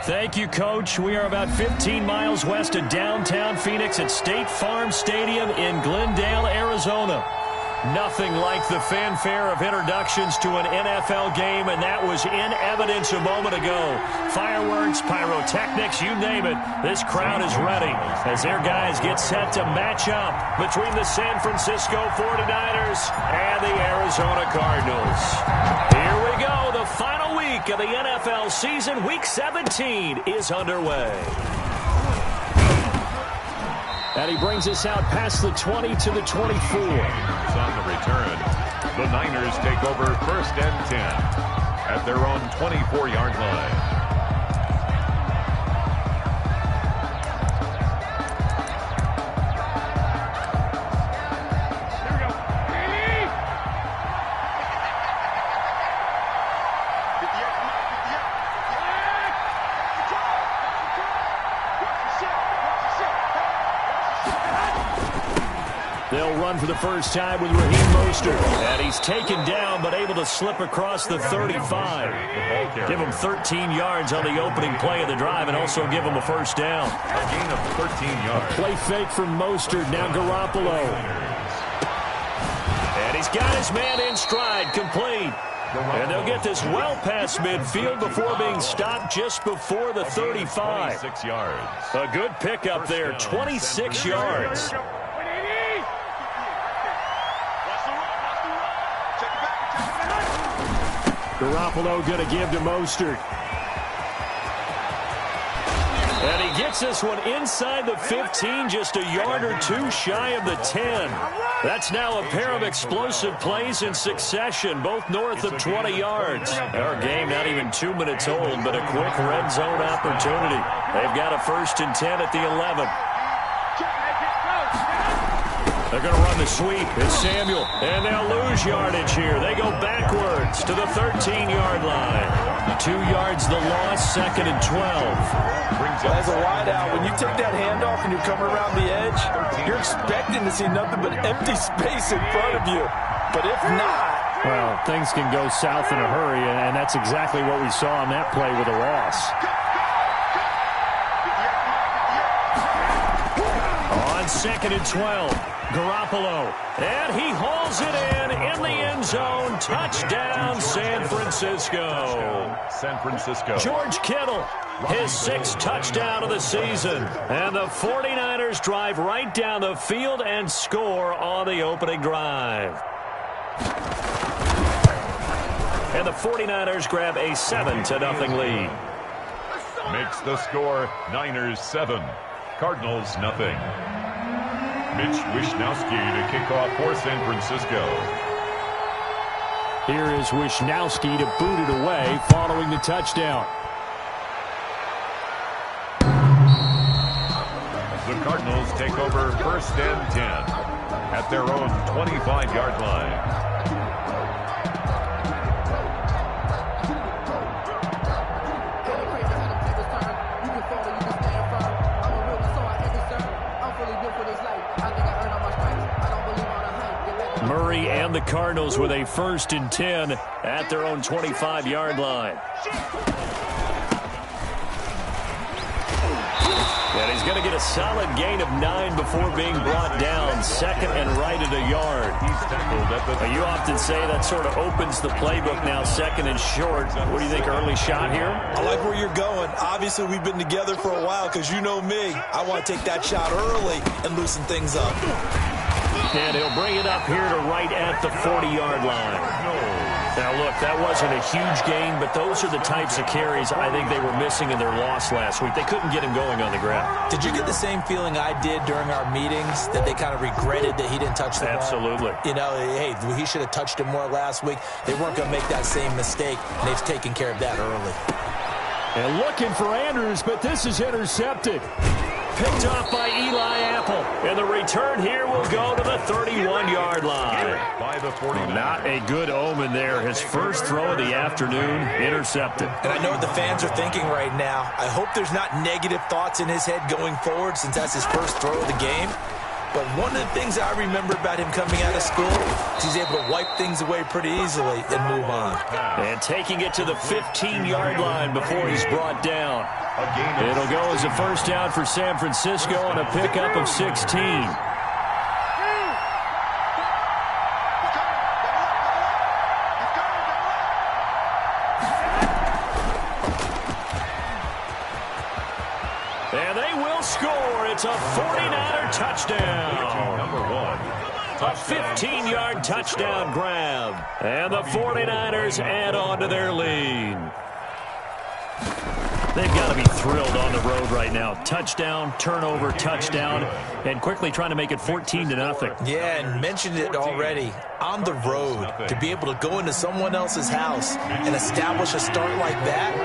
Thank you, Coach. We are about 15 miles west of downtown Phoenix at State Farm Stadium in Glendale, Arizona. Nothing like the fanfare of introductions to an NFL game, and that was in evidence a moment ago. Fireworks, pyrotechnics, you name it. This crowd is ready as their guys get set to match up between the San Francisco 49ers and the Arizona Cardinals. Here we go. The final week of the NFL season, Week 17, is underway. And he brings us out past the 20 to the 24. On the return, the Niners take over 1st and 10 at their own 24-yard line. They'll run for the first time with Raheem Mostert. And he's taken down but able to slip across the 35. Give him 13 yards on the opening play of the drive and also give him a first down. A gain of 13 yards. A play fake from Mostert. Now Garoppolo. And he's got his man in stride. Complete. And they'll get this well past midfield before being stopped just before the 35. 26 yards. A good pickup there. 26 yards. Garoppolo going to give to Mostert. And he gets this one inside the 15, just a yard or two shy of the 10. That's now a pair of explosive plays in succession, both north of 20 yards. Our game not even 2 minutes old, but a quick red zone opportunity. They've got a 1st and 10 at the 11. They're going to run the sweep. It's Samuel. And they'll lose yardage here. They go backwards to the 13-yard line. 2 yards the loss, 2nd and 12. As a wideout, when you take that handoff and you come around the edge, you're expecting to see nothing but empty space in front of you. But if not... Well, things can go south in a hurry, and that's exactly what we saw on that play with a loss. On 2nd and 12. Garoppolo, and he hauls it in the end zone. Touchdown, San Francisco. San Francisco. George Kittle, his 6th touchdown of the season. And the 49ers drive right down the field and score on the opening drive. And the 49ers grab a 7-0 lead. Makes the score Niners 7, Cardinals nothing. Mitch Wishnowsky to kick off for San Francisco. Here is Wishnowsky to boot it away following the touchdown. The Cardinals take over 1st and 10 at their own 25-yard line. Murray and the Cardinals with a 1st and 10 at their own 25-yard line. And he's going to get a solid gain of 9 before being brought down. 2nd and right at a yard. He's tackled at the... You often say that sort of opens the playbook now, 2nd and short. What do you think, early shot here? I like where you're going. Obviously, we've been together for a while because you know me. I want to take that shot early and loosen things up. And he'll bring it up here to right at the 40-yard line. Now, look, that wasn't a huge gain, but those are the types of carries I think they were missing in their loss last week. They couldn't get him going on the ground. Did you get the same feeling I did during our meetings, that they kind of regretted that he didn't touch the ball? Absolutely. You know, hey, he should have touched it more last week. They weren't going to make that same mistake, and they've taken care of that early. And looking for Andrews, but this is intercepted. Picked off by Eli Apple. And the return here will go to the 31-yard line. By the 49. Not a good omen there. His first throw of the afternoon, intercepted. And I know what the fans are thinking right now. I hope there's not negative thoughts in his head going forward since that's his first throw of the game. But one of the things I remember about him coming out of school is he's able to wipe things away pretty easily and move on. And taking it to the 15-yard line before he's brought down. It'll go as a first down for San Francisco on a pickup of 16. And they will score. It's a 49er touchdown. Number 1. A 15-yard touchdown grab. And the 49ers add on to their lead. They've got to be thrilled on the road right now. Touchdown, turnover, touchdown, and quickly trying to make it 14-0. Yeah, and mentioned it already. On the road, to be able to go into someone else's house and establish a start like that,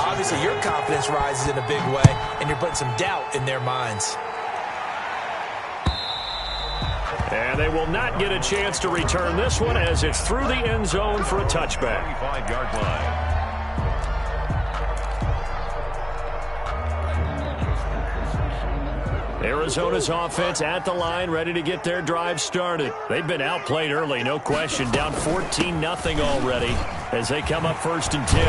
obviously your confidence rises in a big way, and you're putting some doubt in their minds. And they will not get a chance to return this one as it's through the end zone for a touchback. 25-yard line. Arizona's offense at the line, ready to get their drive started. They've been outplayed early, no question. Down 14-0 already as they come up 1st and 10.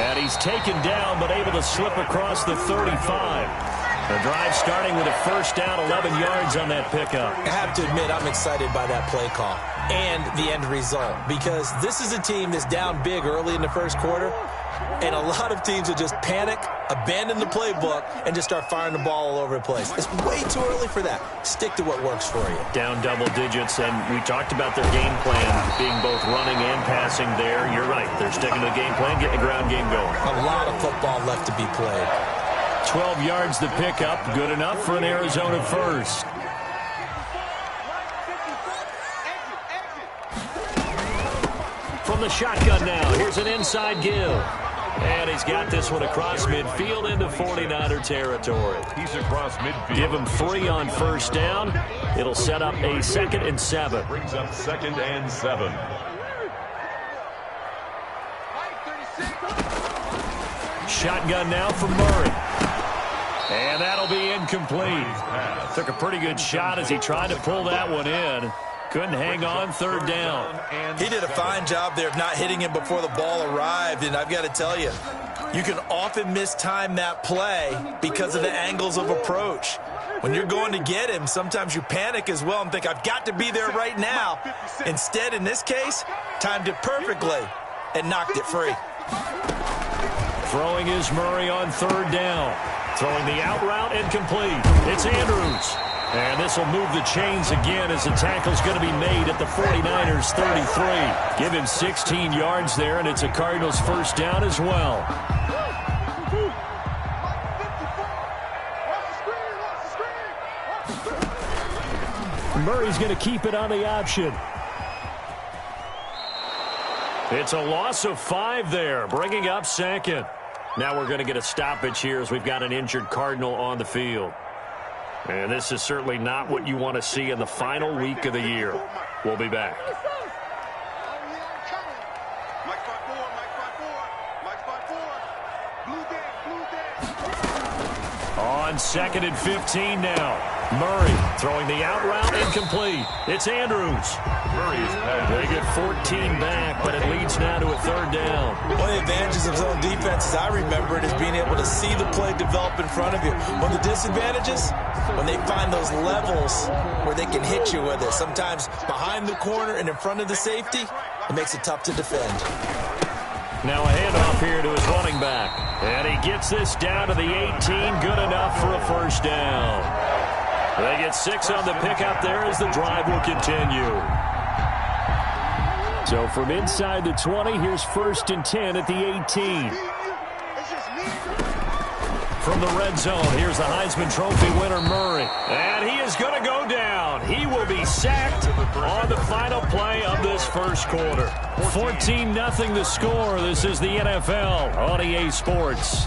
And he's taken down, but able to slip across the 35. The drive starting with a first down, 11 yards on that pickup. I have to admit, I'm excited by that play call and the end result, because this is a team that's down big early in the first quarter, and a lot of teams will just panic, abandon the playbook, and just start firing the ball all over the place. It's way too early for that. Stick to what works for you. Down double digits, and we talked about their game plan being both running and passing there. You're right. They're sticking to the game plan, getting the ground game going. A lot of football left to be played. 12 yards the pickup, good enough for an Arizona first. From the shotgun now, here's an inside give. And he's got this one across midfield into 49er territory. He's across midfield. Give him 3 on first down. It'll set up a 2nd and 7. Brings up 2nd and 7. Shotgun now from Murray. And that'll be incomplete. Took a pretty good shot as he tried to pull that one in. Couldn't hang on 3rd down. He did a fine job there of not hitting him before the ball arrived, and I've got to tell you, you can often mistime that play because of the angles of approach. When you're going to get him, sometimes you panic as well and think, I've got to be there right now. Instead, in this case, timed it perfectly and knocked it free. Throwing is Murray on 3rd down. Throwing the out route incomplete. It's Andrews. And this will move the chains again as the tackle's going to be made at the 49ers 33. Give him 16 yards there, and it's a Cardinals first down as well. Murray's going to keep it on the option. It's a loss of 5 there, bringing up 2nd. Now we're going to get a stoppage here as we've got an injured Cardinal on the field. And this is certainly not what you want to see in the final week of the year. We'll be back. On 2nd and 15 now. Murray throwing the out route incomplete. It's Andrews. They get 14 back, but it leads now to a 3rd down. One of the advantages of zone defense, as I remember it, is being able to see the play develop in front of you. One of the disadvantages, when they find those levels where they can hit you with it, sometimes behind the corner and in front of the safety, it makes it tough to defend. Now a handoff here to his running back. And he gets this down to the 18, good enough for a first down. They get 6 on the pickup there as the drive will continue. So from inside the 20, here's 1st and 10 at the 18. From the red zone, here's the Heisman Trophy winner, Murray. And he is going to go down. He will be sacked on the final play of this first quarter. 14-0 the score. This is the NFL on EA Sports.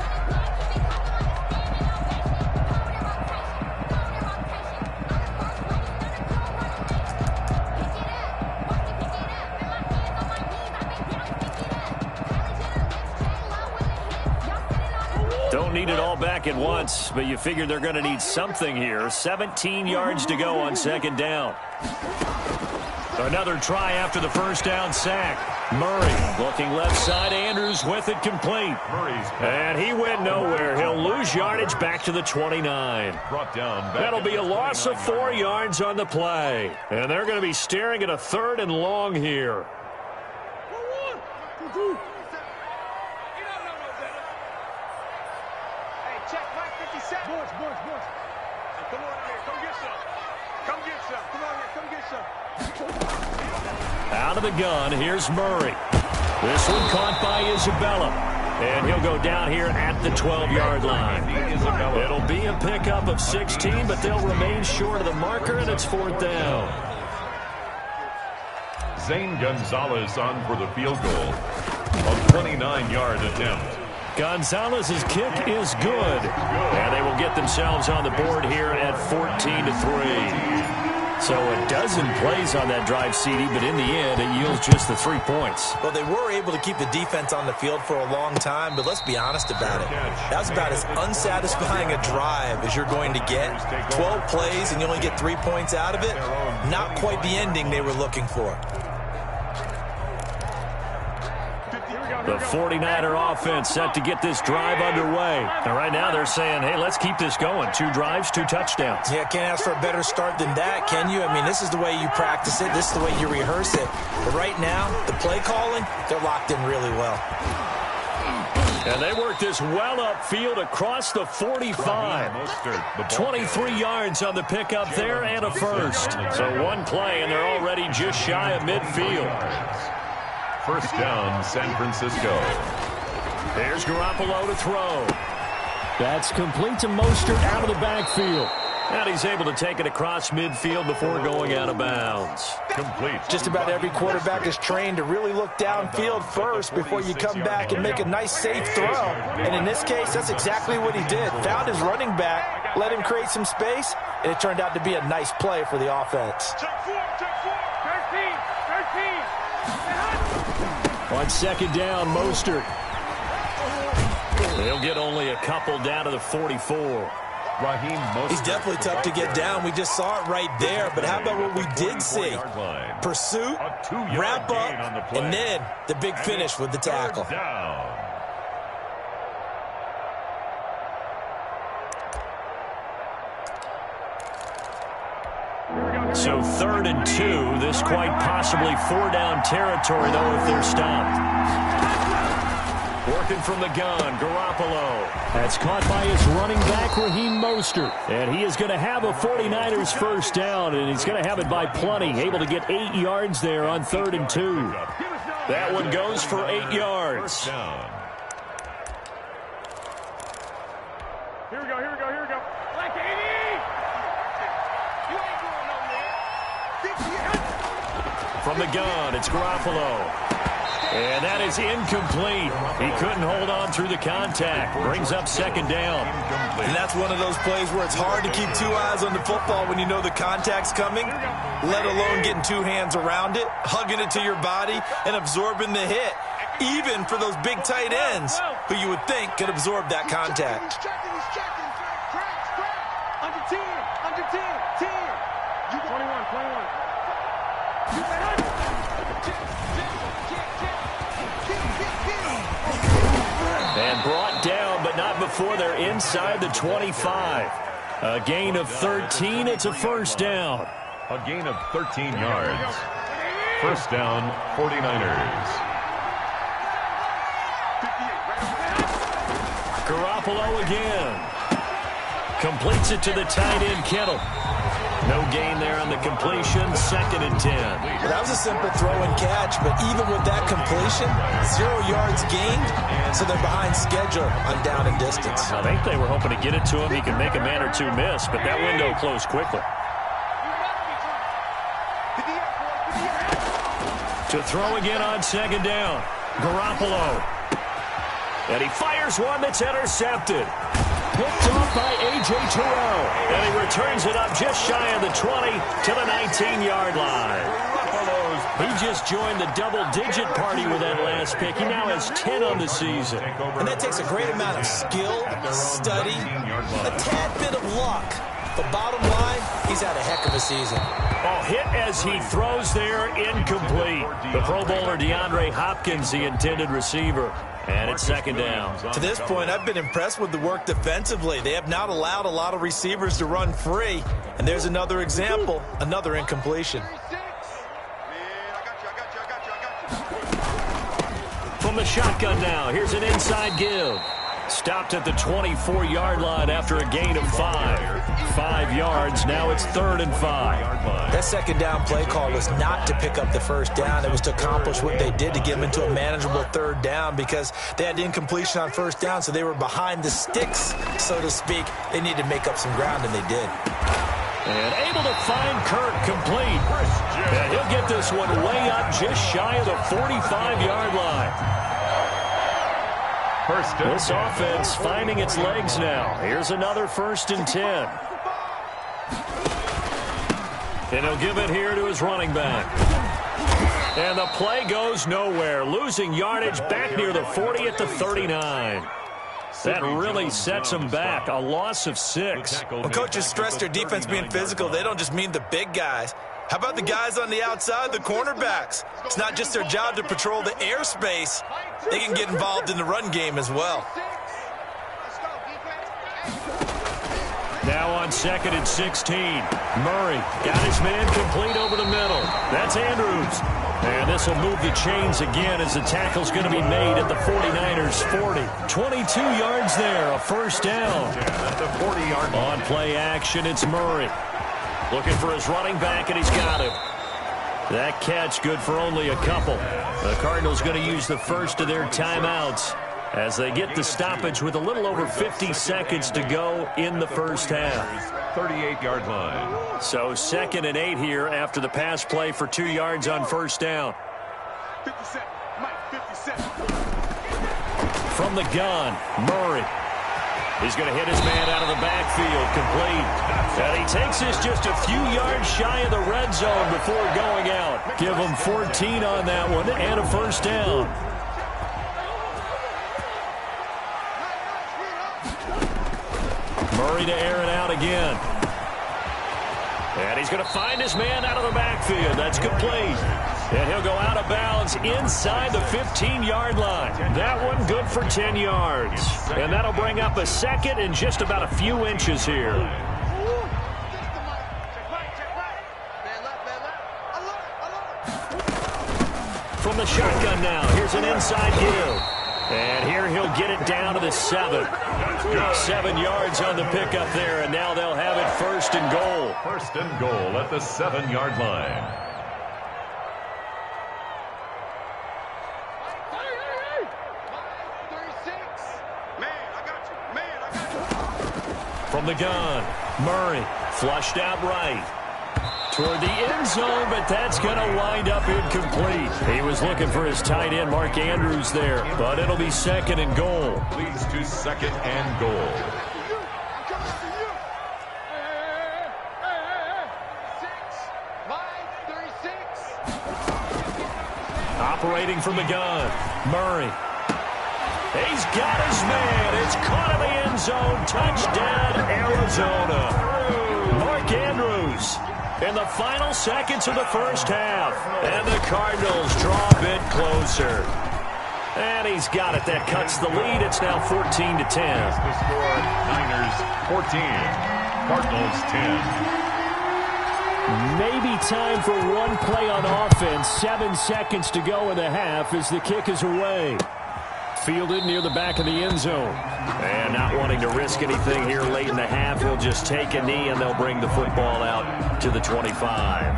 don't need it all back at once, but you figure they're going to need something here. 17 yards to go on second down. Another try after the first down sack. Murray looking left side. Andrews with it complete. And he went nowhere. He'll lose yardage back to the 29. That'll be a loss of 4 yards on the play. And they're going to be staring at a 3rd and long here. Out of the gun, here's Murray. This one caught by Isabella. And he'll go down here at the 12-yard line. It'll be a pickup of 16, but they'll remain short of the marker, and it's 4th down. Zane Gonzalez on for the field goal. A 29-yard attempt. Gonzalez's kick is good. And they will get themselves on the board here at 14-3. So a dozen plays on that drive, CD, but in the end, it yields just the 3 points. Well, they were able to keep the defense on the field for a long time, but let's be honest about it. That was about as unsatisfying a drive as you're going to get. 12 plays and you only get 3 points out of it. Not quite the ending they were looking for. The 49er offense set to get this drive underway. And right now they're saying, hey, let's keep this going. 2 drives, 2 touchdowns. Yeah, can't ask for a better start than that, can you? I mean, this is the way you practice it. This is the way you rehearse it. But right now, the play calling, they're locked in really well. And they work this well upfield across the 45. 23 yards on the pickup there and a first. So 1 play, and they're already just shy of midfield. First down, San Francisco. There's Garoppolo to throw. That's complete to Mostert out of the backfield. And he's able to take it across midfield before going out of bounds. Complete. Just about every quarterback is trained to really look downfield first before you come back and make a nice, safe throw. And in this case, that's exactly what he did. Found his running back, let him create some space, and it turned out to be a nice play for the offense. On second down, Mostert. They'll get only a couple down to the 44. Raheem Mostert. He's definitely tough to get down. We just saw it right there. But how about what we did see? Pursuit, wrap up, and then the big finish with the tackle. So 3rd and 2. This quite possibly 4-down territory, though, if they're stopped. Working from the gun, Garoppolo. That's caught by his running back, Raheem Mostert. And he is going to have a 49ers first down, and he's going to have it by plenty. Able to get 8 yards there on 3rd and 2. That one goes for 8 yards. Here we go. Like 80! You ain't going nowhere. From the gun, it's Garoppolo. And that is incomplete. He couldn't hold on through the contact. Brings up second down. And that's one of those plays where it's hard to keep 2 eyes on the football when you know the contact's coming, let alone getting 2 hands around it, hugging it to your body, and absorbing the hit, even for those big tight ends who you would think could absorb that contact. Under 10, 10. You 21. And brought down, but not before they're inside the 25. A gain of 13. It's a first down. A gain of 13 yards. First down, 49ers. Garoppolo again. Completes it to the tight end, Kittle. No gain there on the completion. 2nd and 10. Well, that was a simple throw and catch, but even with that completion, 0 yards gained, so they're behind schedule on down and distance. I think they were hoping to get it to him. He could make a man or 2 miss, but that window closed quickly. To throw again on 2nd down. Garoppolo. And he fires one that's intercepted. Picked off by A.J. Terrell. And he returns it up just shy of the 20 to the 19-yard line. Garoppolo's He just joined the double-digit party with that last pick. He now has 10 on the season. And that takes a great amount of skill, study, a tad bit of luck. But bottom line, he's had a heck of a season. Oh, hit as he throws there, incomplete. The Pro Bowler DeAndre Hopkins, the intended receiver. And it's second down. To this point, I've been impressed with the work defensively. They have not allowed a lot of receivers to run free. And there's another example, another incompletion. From the shotgun now, here's an inside give. Stopped at the 24-yard line after a gain of 5. 5 yards, now it's 3rd and 5. That second down play call was not to pick up the first down. It was to accomplish what they did to get them into a manageable 3rd down because they had incompletion on first down, so they were behind the sticks, so to speak. They needed to make up some ground, and they did. And able to find Kirk complete. And he'll get this one way up just shy of the 45-yard line. This offense finding its legs now. Here's another 1st and 10. And he'll give it here to his running back. And the play goes nowhere. Losing yardage back near the 40 at the 39. That really sets them back. A loss of 6. When coaches stress their defense being physical, they don't just mean the big guys. How about the guys on the outside, the cornerbacks? It's not just their job to patrol the airspace. They can get involved in the run game as well. Now on 2nd and 16. Murray got his man complete over the middle. That's Andrews. And this will move the chains again as the tackle's going to be made at the 49ers 40. 22 yards there, a 1st down. At the 40-yard line. On play action, it's Murray. Looking for his running back, and he's got him. That catch good for only a couple. The Cardinals going to use the first of their timeouts as they get the stoppage with a little over 50 seconds to go in the first half. 38-yard line. So 2nd and 8 here after the pass play for 2 yards on 1st down. 57, Mike, 57. From the gun, Murray. He's going to hit his man out of the backfield, complete. And he takes this just a few yards shy of the red zone before going out. Give him 14 on that one and a 1st down. Murray to air it out again. And he's going to find his man out of the backfield. That's complete. And he'll go out of bounds inside the 15-yard line. That one good for 10 yards. And that'll bring up a 2nd and just about a few inches here. From the shotgun now, here's an inside give. And here he'll get it down to the 7. 7 yards on the pickup there, and now they'll have it 1st and goal. 1st and goal at the 7-yard line. From the gun, Murray flushed out right. Toward the end zone, but that's going to wind up incomplete. He was looking for his tight end, Mark Andrews, there, but it'll be 2nd and goal. Leads to 2nd and goal. Operating from the gun, Murray. He's got his man. It's caught in the end zone. Touchdown, Arizona. Mark Andrews in the final seconds of the first half. And the Cardinals draw a bit closer. And he's got it. That cuts the lead. It's now 14-10. The score, Niners 14, Cardinals 10. Maybe time for one play on offense. 7 seconds to go in the half as the kick is away. Fielded near the back of the end zone. And not wanting to risk anything here late in the half, he'll just take a knee and they'll bring the football out to the 25.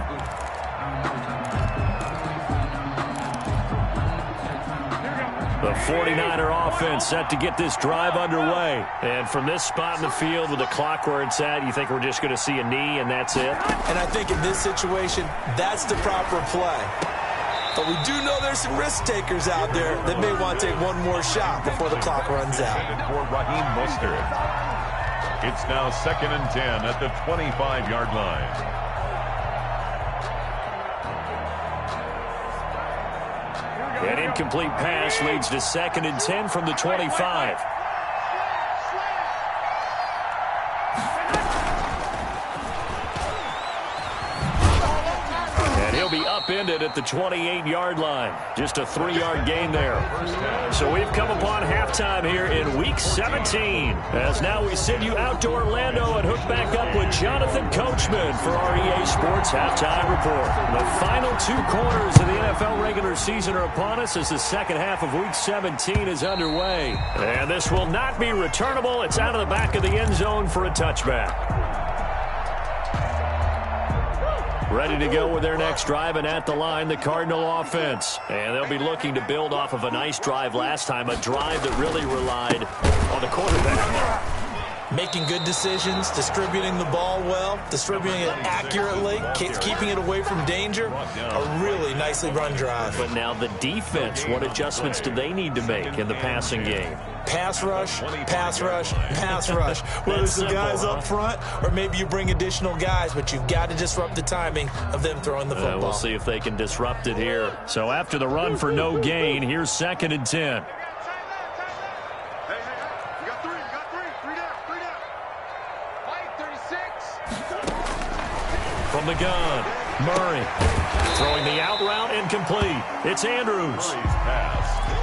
The 49er offense set to get this drive underway. And from this spot in the field with the clock where it's at, you think we're just going to see a knee and that's it? And I think in this situation, that's the proper play. But we do know there's some risk takers out there that may want to take one more shot before the clock runs out. For Raheem Mostert. It's now 2nd and 10 at the 25-yard line. An incomplete pass leads to 2nd and 10 from the 25. He'll be upended at the 28-yard line. Just a 3-yard gain there. So we've come upon halftime here in Week 17. As now we send you out to Orlando and hook back up with Jonathan Coachman for our EA Sports Halftime Report. The final 2 quarters of the NFL regular season are upon us as the second half of Week 17 is underway. And this will not be returnable. It's out of the back of the end zone for a touchback. Ready to go with their next drive, and at the line, the Cardinal offense. And they'll be looking to build off of a nice drive last time, a drive that really relied on the quarterback. Making good decisions, distributing the ball well, distributing it accurately, keeping it away from danger. A really nicely run drive. But now the defense, what adjustments do they need to make in the passing game? Pass rush, pass rush, pass rush. Whether it's the guys up front or maybe you bring additional guys, but you've got to disrupt the timing of them throwing the football. We'll see if they can disrupt it here. So after the run for no gain, here's 2nd and 10. From the gun, Murray throwing the out route incomplete. It's Andrews.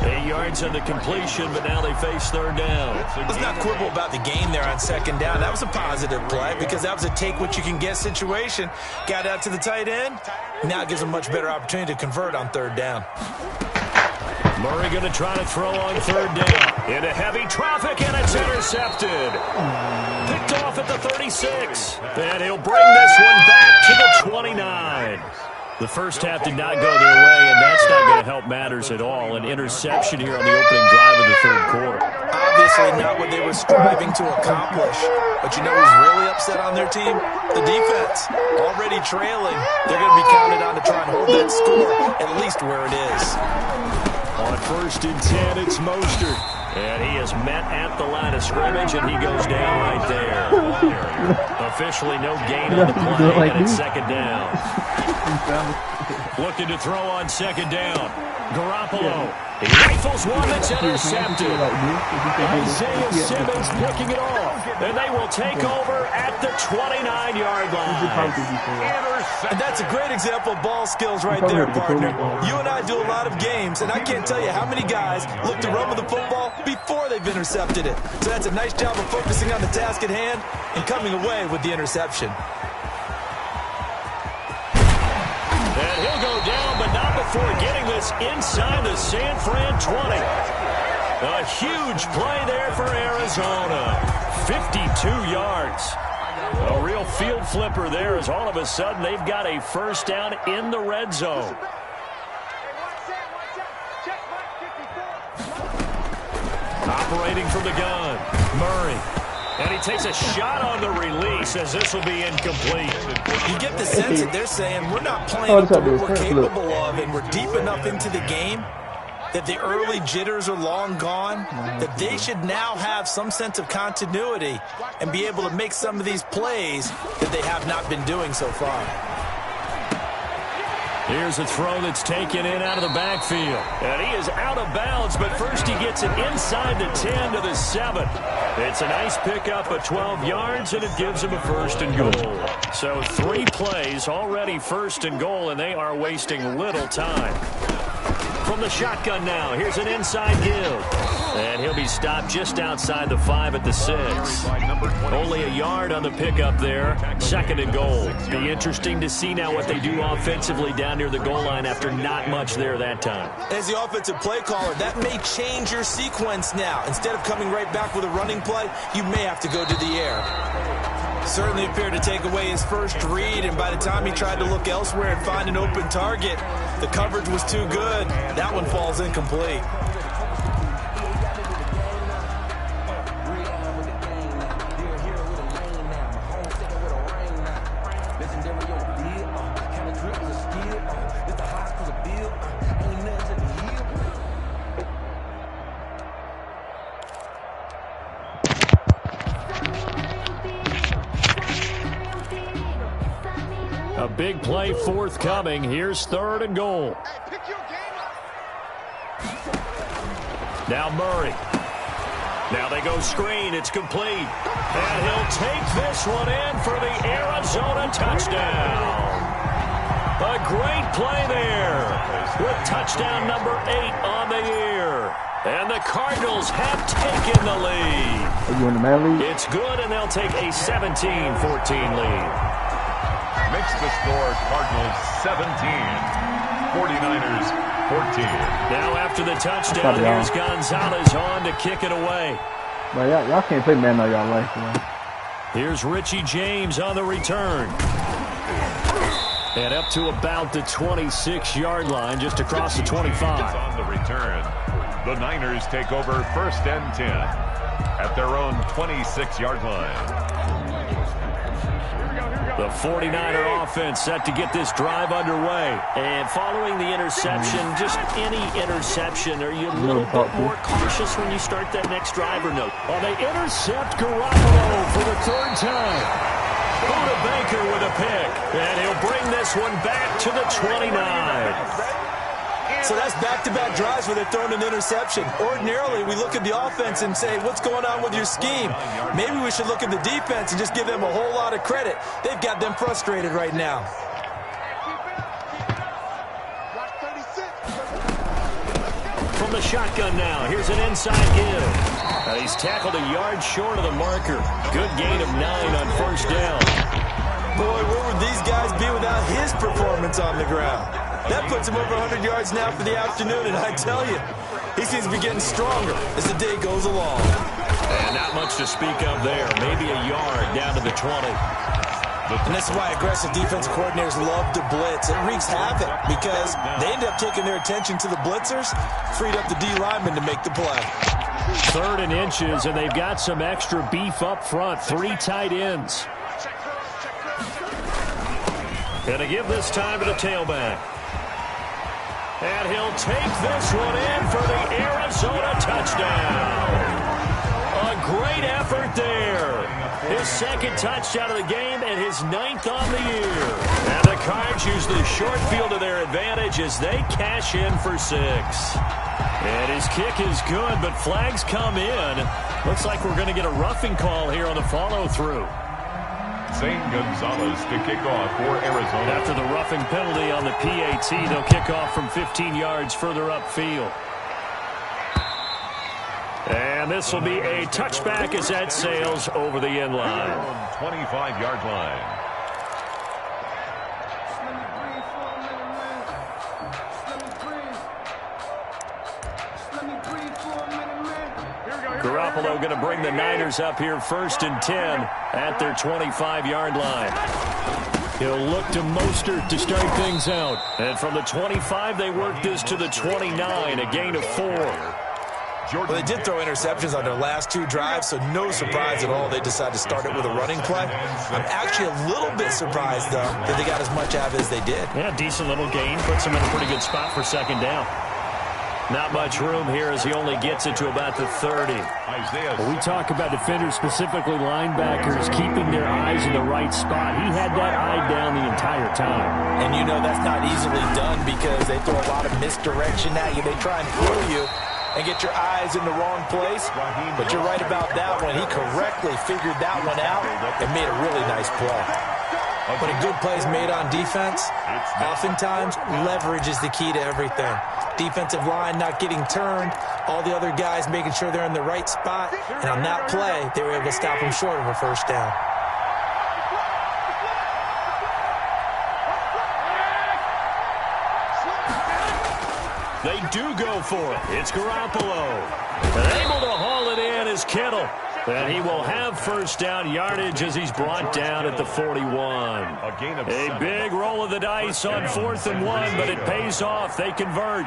8 yards on the completion, but now they face 3rd down. Let's not quibble about the gain there on 2nd down. That was a positive play because that was a take-what-you-can-get situation. Got out to the tight end. Now it gives them a much better opportunity to convert on 3rd down. Murray going to try to throw on 3rd down. Into heavy traffic, and it's intercepted. Picked off at the 36. And he'll bring this one back to the 29. The first half did not go their way, and that's not going to help matters at all. An interception here on the opening drive of the 3rd quarter. Obviously not what they were striving to accomplish. But you know who's really upset on their team? The defense. Already trailing. They're going to be counted on to try and hold that score at least where it is. On 1st and 10, it's Mostert. And he is met at the line of scrimmage, and he goes down right there. Officially no gain on the play, and it's 2nd down. Looking to throw on 2nd down. Garoppolo. He rifles one that's intercepted. Isaiah Simmons picking it off. And they will take over at the 29-yard line. And that's a great example of ball skills right there, partner. You and I do a lot of games, and I can't tell you how many guys look to run with the football before they've intercepted it. So that's a nice job of focusing on the task at hand and coming away with the interception. And he'll go down, but not before getting this inside the San Fran 20. A huge play there for Arizona. 52 yards. A real field flipper there as all of a sudden they've got a 1st down in the red zone. Operating from the gun, Murray. And he takes a shot on the release as this will be incomplete. You get the sense that they're saying we're not playing up to what we're capable of, and we're deep enough into the game that the early jitters are long gone, that they should now have some sense of continuity and be able to make some of these plays that they have not been doing so far. Here's a throw that's taken in out of the backfield. And he is out of bounds, but first he gets it inside the 10 to the 7. It's a nice pickup of 12 yards, and it gives him a 1st and goal. So 3 plays already 1st and goal, and they are wasting little time. From the shotgun now, here's an inside give. And he'll be stopped just outside the 5 at the 6. Only a yard on the pickup there. 2nd and goal. Be interesting to see now what they do offensively down near the goal line after not much there that time. As the offensive play caller, that may change your sequence now. Instead of coming right back with a running play, you may have to go to the air. Certainly appeared to take away his first read, and by the time he tried to look elsewhere and find an open target, the coverage was too good. That one falls incomplete. A big play forthcoming. Here's 3rd and goal. Now Murray. Now they go screen. It's complete. And he'll take this one in for the Arizona touchdown. A great play there with touchdown number 8 on the year. And the Cardinals have taken the lead. Are you in the Madden league? It's good, and they'll take a 17-14 lead. Makes the score Cardinals 17, 49ers 14. Now after the touchdown, here's Gonzalez on to kick it away. But y'all can't play Madden all y'all life, man. Here's Richie James on the return. And up to about the 26-yard line, just across the 25. On the return, the Niners take over 1st and 10 at their own 26-yard line. The 49er offense set to get this drive underway. And following the interception, just any interception, are you a little bit more cautious when you start that next drive or no? Oh, they intercept Garoppolo for the 3rd time. Buda Baker with a pick. And he'll bring this one back to the 29. So that's back-to-back drives where they're throwing an interception. Ordinarily, we look at the offense and say, what's going on with your scheme? Maybe we should look at the defense and just give them a whole lot of credit. They've got them frustrated right now. From the shotgun now, here's an inside give. He's tackled a yard short of the marker. Good gain of 9 on 1st down. Boy, where would these guys be without his performance on the ground? That puts him over 100 yards now for the afternoon, and I tell you, he seems to be getting stronger as the day goes along. And not much to speak of there. Maybe a yard down to the 20. And this is why aggressive defensive coordinators love to blitz. It wreaks havoc because they end up taking their attention to the blitzers, freed up the D lineman to make the play. 3rd and inches, and they've got some extra beef up front. 3 tight ends. Gonna give this time to the tailback. And he'll take this one in for the Arizona touchdown. A great effort there. His 2nd touchdown of the game and his 9th on the year. And the Cards use the short field to their advantage as they cash in for 6. And his kick is good, but flags come in. Looks like we're going to get a roughing call here on the follow-through. Zane Gonzalez to kick off for Arizona. After the roughing penalty on the PAT, they'll kick off from 15 yards further upfield. And this will be a touchback as that sails over the end line. 25-yard line. Garoppolo going to bring the Niners up here 1st and 10 at their 25-yard line. He'll look to Mostert to start things out. And from the 25, they work this to the 29, a gain of 4. Well, they did throw interceptions on their last 2 drives, so no surprise at all they decided to start it with a running play. I'm actually a little bit surprised, though, that they got as much out of it as they did. Yeah, decent little gain. Puts them in a pretty good spot for 2nd down. Not much room here as he only gets it to about the 30. When we talk about defenders, specifically linebackers, keeping their eyes in the right spot. He had that eye down the entire time. And you know that's not easily done because they throw a lot of misdirection at you. They try and fool you and get your eyes in the wrong place. But you're right about that one. He correctly figured that one out and made a really nice play. But a good play is made on defense. Oftentimes, leverage is the key to everything. Defensive line not getting turned. All the other guys making sure they're in the right spot. And on that play, they were able to stop him short of a 1st down. They do go for it. It's Garoppolo. And able to haul it in is Kittle. And he will have 1st down yardage as he's brought down at the 41. A big roll of the dice on 4th and 1, but it pays off. They convert.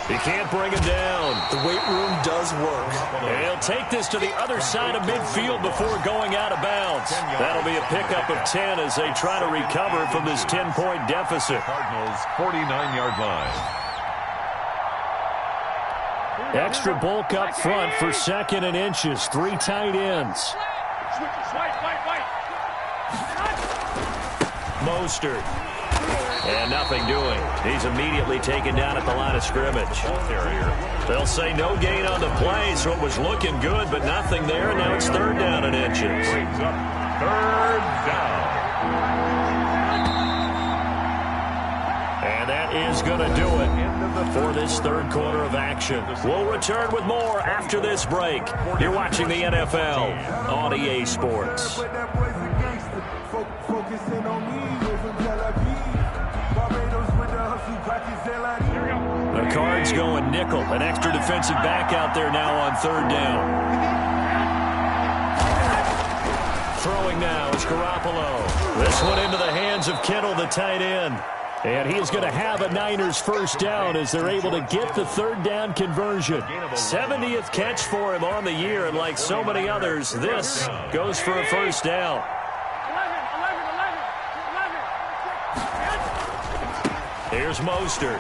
He can't bring him down. The weight room does work. And he'll take this to the other side of midfield before going out of bounds. That'll be a pickup of 10 as they try to recover from this 10-point deficit. Cardinals 49-yard line. Extra bulk up front for 2nd and inches. 3 tight ends. Mostert. And nothing doing. He's immediately taken down at the line of scrimmage. They'll say no gain on the play, so it was looking good, but nothing there, and now it's third down and inches. Brings up third down. And that is going to do it for this third quarter of action. We'll return with more after this break. You're watching the NFL on EA Sports. The Cards going nickel. An extra defensive back out there now on third down. Throwing now is Garoppolo. This one into the hands of Kittle, the tight end. And he is going to have a Niners first down as they're able to get the third down conversion. 70th catch for him on the year, and like so many others, this goes for a first down. Here's Mostert.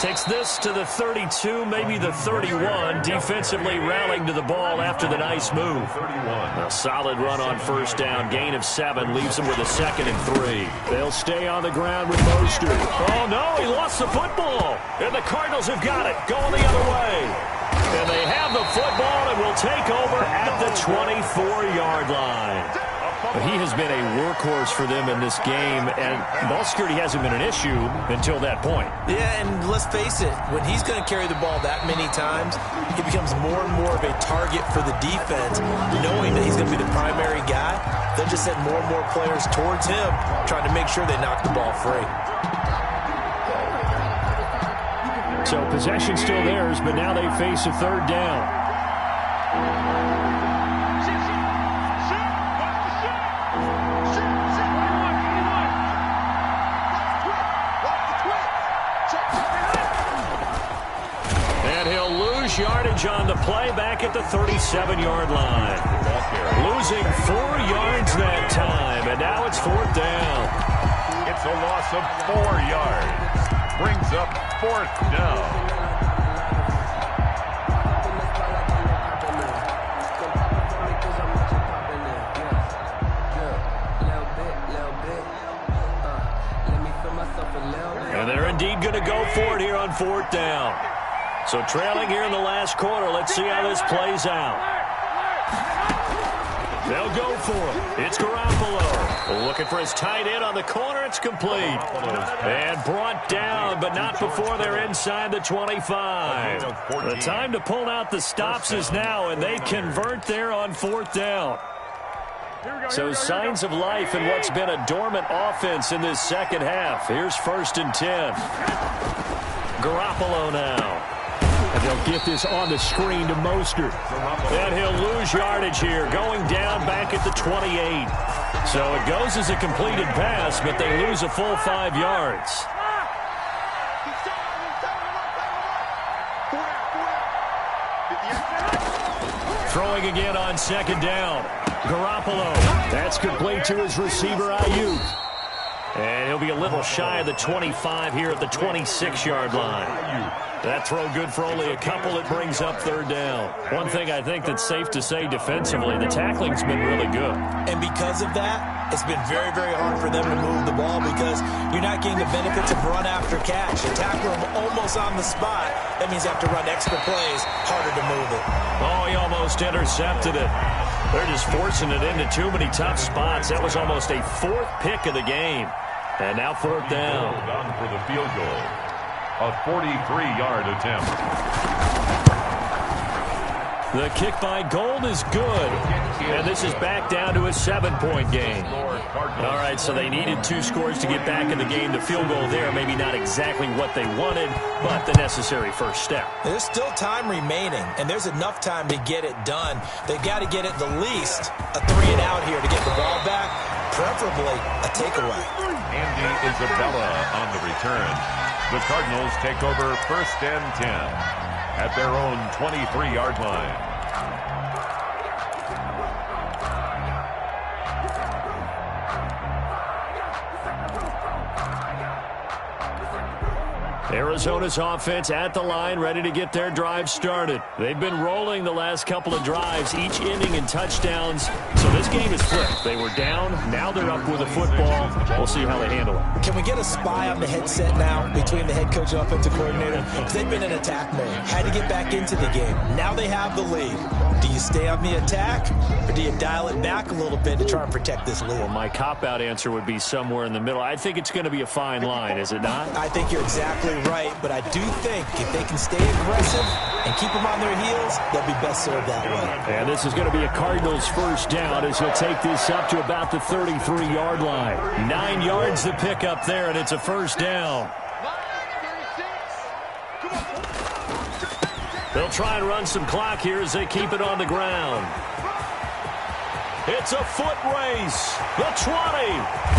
Takes this to the 32, maybe the 31. Defensively rallying to the ball after the nice move. A solid run on first down. Gain of 7 leaves them with a 2nd and 3. They'll stay on the ground with Mostert. Oh, no, he lost the football. And the Cardinals have got it. Going the other way. And they have the football and will take over at the 24-yard line. He has been a workhorse for them in this game, and ball security hasn't been an issue until that point. Yeah, and let's face it, when he's going to carry the ball that many times, he becomes more and more of a target for the defense, knowing that he's going to be the primary guy. They'll just send more and more players towards him, trying to make sure they knock the ball free. So possession still theirs, but now they face a third down. Yardage on the play back at the 37-yard line. Losing 4 yards that time, and now it's fourth down. It's a loss of 4 yards. Brings up fourth down. And they're indeed going to go for it here on fourth down. So trailing here in the last quarter. Let's see how this plays out. They'll go for it. It's Garoppolo. Looking for his tight end on the corner. It's complete. And brought down, but not before they're inside the 25. The time to pull out the stops is now, and they convert there on fourth down. So signs of life in what's been a dormant offense in this second half. Here's 1st and 10. Garoppolo now. And they'll get this on the screen to Mostert. And he'll lose yardage here, going down back at the 28. So it goes as a completed pass, but they lose a full 5 yards. Throwing again on second down. Garoppolo. That's complete to his receiver, Ayuk. And he'll be a little shy of the 25 here at the 26-yard line. That throw good for only a couple. It brings up third down. One thing I think that's safe to say defensively, the tackling's been really good. And because of that, it's been very, very hard for them to move the ball because you're not getting the benefits of run after catch. You tackle them almost on the spot. That means you have to run extra plays, harder to move it. Oh, he almost intercepted it. They're just forcing it into too many tough spots. That was almost a 4th pick of the game. And now fourth down. Down for the field goal. A 43-yard attempt. The kick by Gold is good. And this is back down to a 7-point game. All right, so they needed 2 scores to get back in the game. The field goal there, maybe not exactly what they wanted, but the necessary first step. There's still time remaining, and there's enough time to get it done. They've got to get it the least a 3-and-out here to get the ball back, preferably a takeaway. Andy Isabella on the return. The Cardinals take over 1st and 10 at their own 23-yard line. Arizona's offense at the line, ready to get their drive started. They've been rolling the last couple of drives, each ending in touchdowns. So this game is flipped. They were down. Now they're up with a football. We'll see how they handle it. Can we get a spy on the headset now between the head coach and offensive coordinator? Because they've been in attack mode. Had to get back into the game. Now they have the lead. Do you stay on the attack, or do you dial it back a little bit to try and protect this lead? Well, my cop-out answer would be somewhere in the middle. I think it's going to be a fine line, is it not? I think you're exactly right, but I do think if they can stay aggressive and keep them on their heels, they'll be best served that way. And this is going to be a Cardinals first down as he'll take this up to about the 33-yard line. 9 yards to pick up there, and it's a first down. They'll try and run some clock here as they keep it on the ground. It's a foot race. The 20,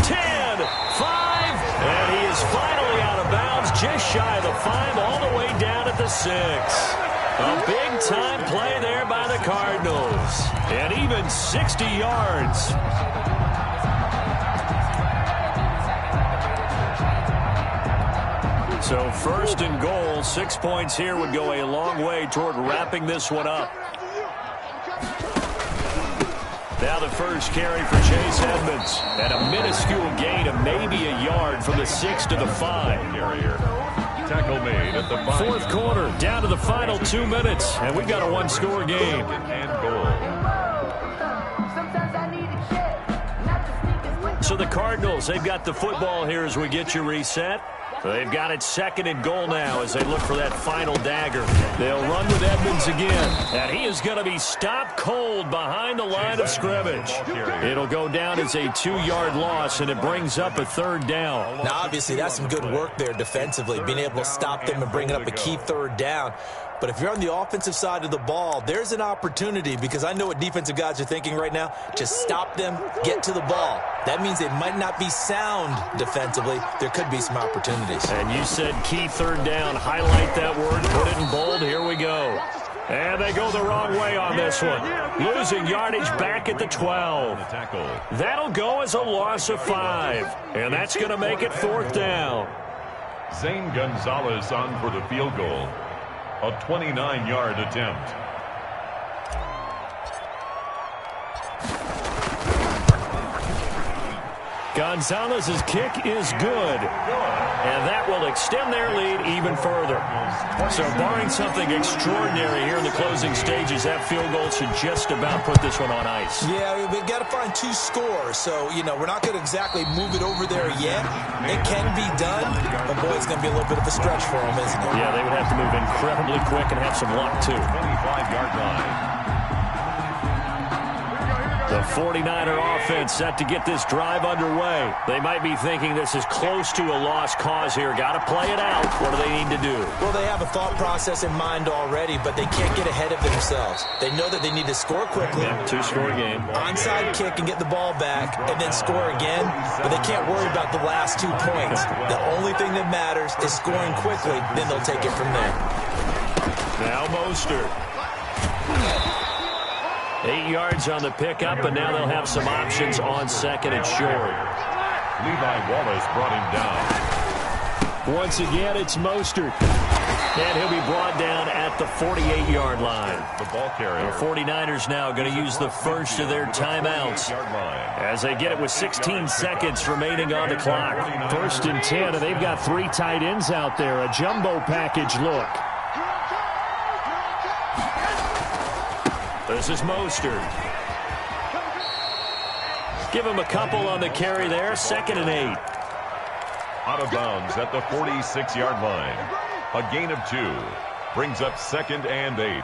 10, 5, and he is finally out of bounds, just shy of the 5, all the way down at the 6. A big-time play there by the Cardinals, and even 60 yards. So first and goal, 6 points here would go a long way toward wrapping this one up. Now the first carry for Chase Edmonds. And a minuscule gain of maybe a yard from the 6 to the 5. Carrier. Tackle made at the 5. Fourth quarter, down to the final 2 minutes. And we've got a one-score game. And goal. So the Cardinals, they've got the football here as we get you reset. They've got it second and goal now as they look for that final dagger. They'll run with Edmonds again. And he is going to be stopped cold behind the line of scrimmage. It'll go down as a 2-yard loss, and it brings up a third down. Now, obviously, that's some good work there defensively, being able to stop them and bringing up a key third down. But if you're on the offensive side of the ball, there's an opportunity, because I know what defensive guys are thinking right now. Just stop them, get to the ball. That means they might not be sound defensively. There could be some opportunities. And you said key third down. Highlight that word, put it in bold. Here we go. And they go the wrong way on this one. Losing yardage back at the 12. That'll go as a loss of 5. And that's going to make it fourth down. Zane Gonzalez on for the field goal. A 29-yard attempt. Gonzalez's kick is good. And that will extend their lead even further. So barring something extraordinary here in the closing stages, that field goal should just about put this one on ice. Yeah, we've got to find 2 scores. So, we're not going to exactly move it over there yet. It can be done, but boy, it's going to be a little bit of a stretch for them, isn't it? Yeah, they would have to move incredibly quick and have some luck, too. 25-yard line. The 49er offense set to get this drive underway. They might be thinking this is close to a lost cause here. Got to play it out. What do they need to do? Well, they have a thought process in mind already, but they can't get ahead of themselves. They know that they need to score quickly. Yeah, 2-score game. Onside kick and get the ball back, and then score again. But they can't worry about the last 2 points. The only thing that matters is scoring quickly. Then they'll take it from there. Now Mostert. 8 yards on the pickup, and now they'll have some options on second and short. Levi Wallace brought him down. Once again, it's Mostert. And he'll be brought down at the 48-yard line. The ball carrier. The 49ers now going to use the first of their timeouts as they get it with 16 seconds remaining on the clock. 1st and 10, and they've got 3 tight ends out there. A jumbo package look. This is Mostert. Give him a couple on the carry there. 2nd and 8. Out of bounds at the 46-yard line. A gain of 2. Brings up 2nd and 8.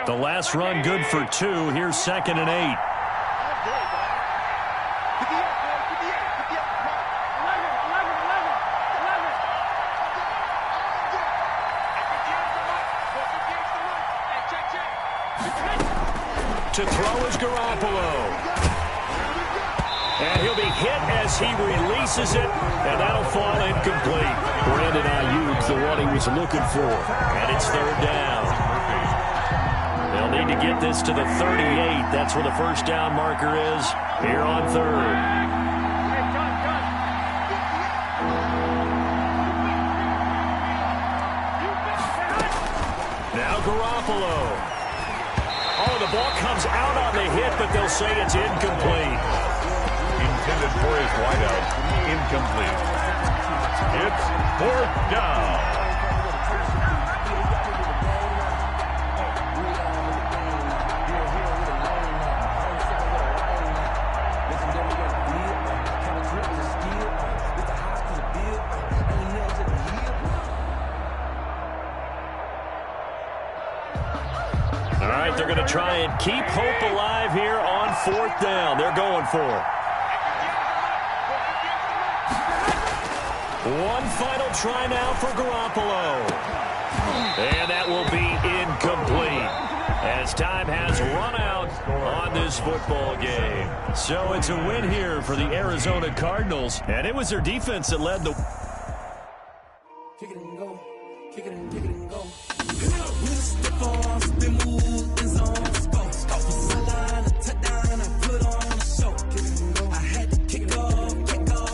The last run good for 2. Here's 2nd and 8. To throw is Garoppolo. And he'll be hit as he releases it, and that'll fall incomplete. Brandon Ayuk, the one he was looking for. And it's 3rd down. They'll need to get this to the 38. That's where the first down marker is here on 3rd. Now Garoppolo. Oh, the ball comes out on the hit, but they'll say it's incomplete. Intended for his wideout. Incomplete. It's 4th down. All right, they're going to try and keep hope alive here on 4th down. They're going for it. One final try now for Garoppolo. And that will be incomplete as time has run out on this football game. So it's a win here for the Arizona Cardinals. And it was their defense that led the... Kick it and go. Kick it and go.